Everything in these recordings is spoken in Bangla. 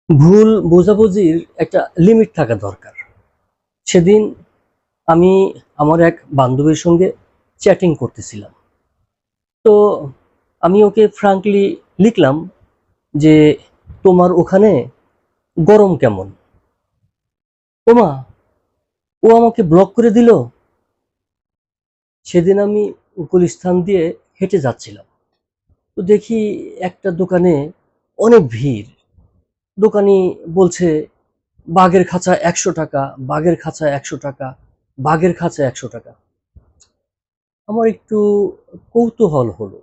ভুল বোঝাবুঝির একটা লিমিট থাকা দরকার। সেদিন আমি আমার এক বান্ধবীর সঙ্গে চ্যাটিং করতেছিলাম। তো আমি ওকে ফ্রাঙ্কলি লিখলাম যে, "তোমার ওখানে গরম কেমন?" ওমা! ও আমাকে ব্লক করে দিল। সেদিন আমি গুলিস্তান দিয়ে হেঁটে যাচ্ছিলাম। তো দেখি একটা দোকানে অনেক ভিড়। দোকানি বলছে, "বাঘের খাঁচা ১০০ টাকা, বাঘের খাঁচা ১০০ টাকা, বাঘের খাঁচা ১০০ টাকা।" আমার একটু কৌতূহল হলো।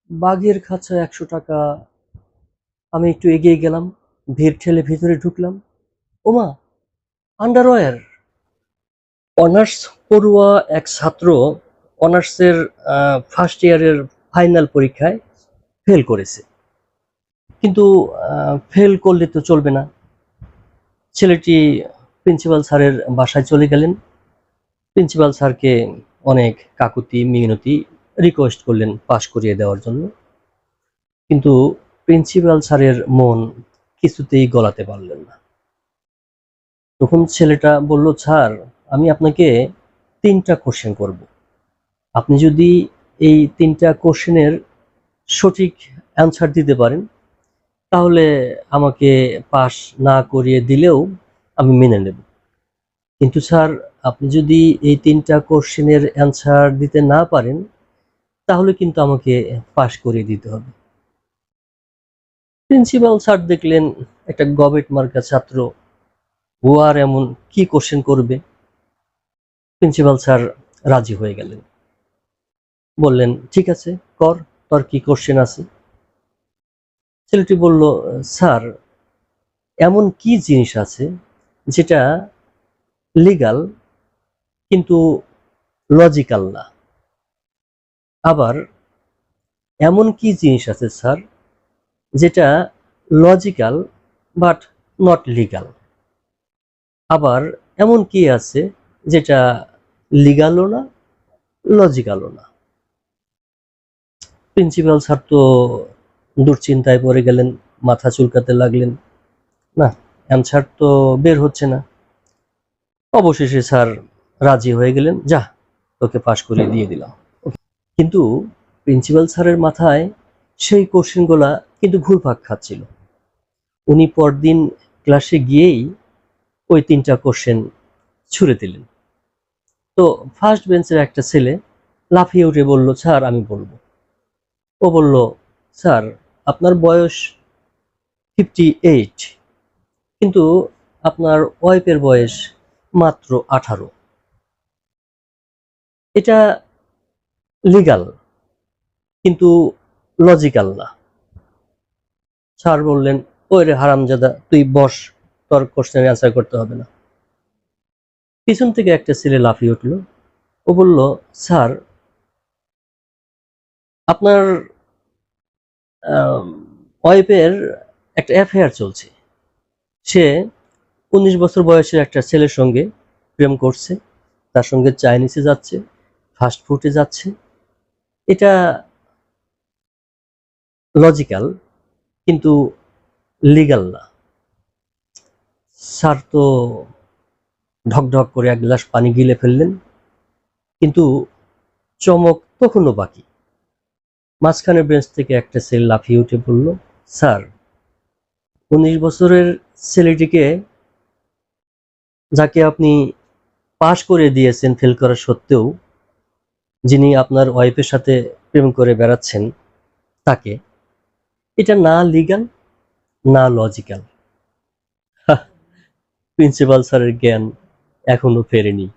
বাঘের খাঁচা ১০০ টাকা। আমি একটু এগিয়ে গেলাম, ভিড় ঠেলে ভিতরে ঢুকলাম। ওমা! আন্ডারওয়্যার! অনার্স পড়ুয়া এক ছাত্র অনার্সের ফার্স্ট ইয়ারের ফাইনাল পরীক্ষায় ফেল করেছে। কিন্তু ফেল করলে তো চলবে না। ছেলেটি প্রিন্সিপাল স্যারের বাসায় চলে গেলেন। প্রিন্সিপাল স্যারকে অনেক কাকুতি মিনতি রিকোয়েস্ট করলেন পাশ করিয়ে দেওয়ার জন্য। কিন্তু প্রিন্সিপাল স্যারের মন কিছুতেই গলাতে পারলেন না। তখন ছেলেটা বলল, "স্যার, আমি আপনাকে ৩টা কোশ্চেন করব। আপনি যদি এই ৩টা কোশ্চেনের সঠিক অ্যান্সার দিতে পারেন, তাহলে আমাকে পাশ না করিয়ে দিলেও আমি মেনে নেব। কিন্তু স্যার, আপনি যদি এই ৩টা কোশ্চেনের অ্যান্সার দিতে না পারেন, তাহলে কিন্তু আমাকে পাশ করিয়ে দিতে হবে।" প্রিন্সিপাল স্যার দেখলেন একটা গবেট মার্কা ছাত্র, ও আর এমন কি কোশ্চেন করবে। প্রিন্সিপাল স্যার রাজি হয়ে গেলেন। বললেন, "ঠিক আছে, কর, তোর কি কোশ্চেন আছে?" ছেলেটি বলল, "স্যার, এমন কি জিনিস আছে যেটা লিগাল কিন্তু লজিক্যাল না? আবার এমন কি জিনিস আছে স্যার যেটা লজিক্যাল বাট নট লিগাল? আবার এমন কি আছে যেটা লিগালও না, লজিক্যালও না?" প্রিন্সিপাল স্যার তো দুশ্চিন্তায় পড়ে গেলেন, মাথা চুলকাতে লাগলেন। না, অ্যান্সার তো বের হচ্ছে না। অবশেষে স্যার রাজি হয়ে গেলেন, "যা, তোকে পাশ করিয়ে দিয়ে দিলাম।" কিন্তু প্রিন্সিপাল স্যারের মাথায় সেই কোশ্চেনগুলা কিন্তু ঘুরপাক খাচ্ছিল। উনি পরদিন ক্লাসে গিয়েই ওই ৩টা কোশ্চেন ছুড়ে দিলেন। তো ফার্স্ট বেঞ্চের একটা ছেলে লাফিয়ে উঠে বলল, "স্যার, আমি বলবো।" ও বলল, "স্যার, আপনার বয়স 58, কিন্তু আপনার ওয়াইফের বয়স মাত্র 18। এটা লিগাল কিন্তু লজিক্যাল না।" স্যার বললেন, "ওরে হারামজাদা, তুই বস, তোর কোশ্চেনের অ্যান্সার করতে হবে না।" পিছন থেকে একটা ছেলে লাফিয়ে উঠল। ও বলল, "স্যার, আপনার ওয়াইফের একটা অ্যাফেয়ার চলছে। সে 19 বছর বয়সের একটা ছেলের সঙ্গে প্রেম করছে, তার সঙ্গে চাইনিজে যাচ্ছে, ফাস্ট ফুডে যাচ্ছে। এটা লজিক্যাল কিন্তু লিগাল না।" স্যার তো ঢকঢক করে এক গ্লাস পানি গিলে ফেললেন। কিন্তু চমক তখনও বাকি। মাঝখানের বেঞ্চ থেকে একটা ছেলে লাফিয়ে উঠে বলল, "স্যার, 19 বছরের ছেলেটিকে, যাকে আপনি পাশ করে দিয়েছেন ফেল করা সত্ত্বেও, যিনি আপনার ওয়াইফের সাথে প্রেম করে বেড়াচ্ছেন, তাকে, এটা না লিগাল না লজিক্যাল।" প্রিন্সিপাল স্যারের জ্ঞান এখনো ফেরেনি।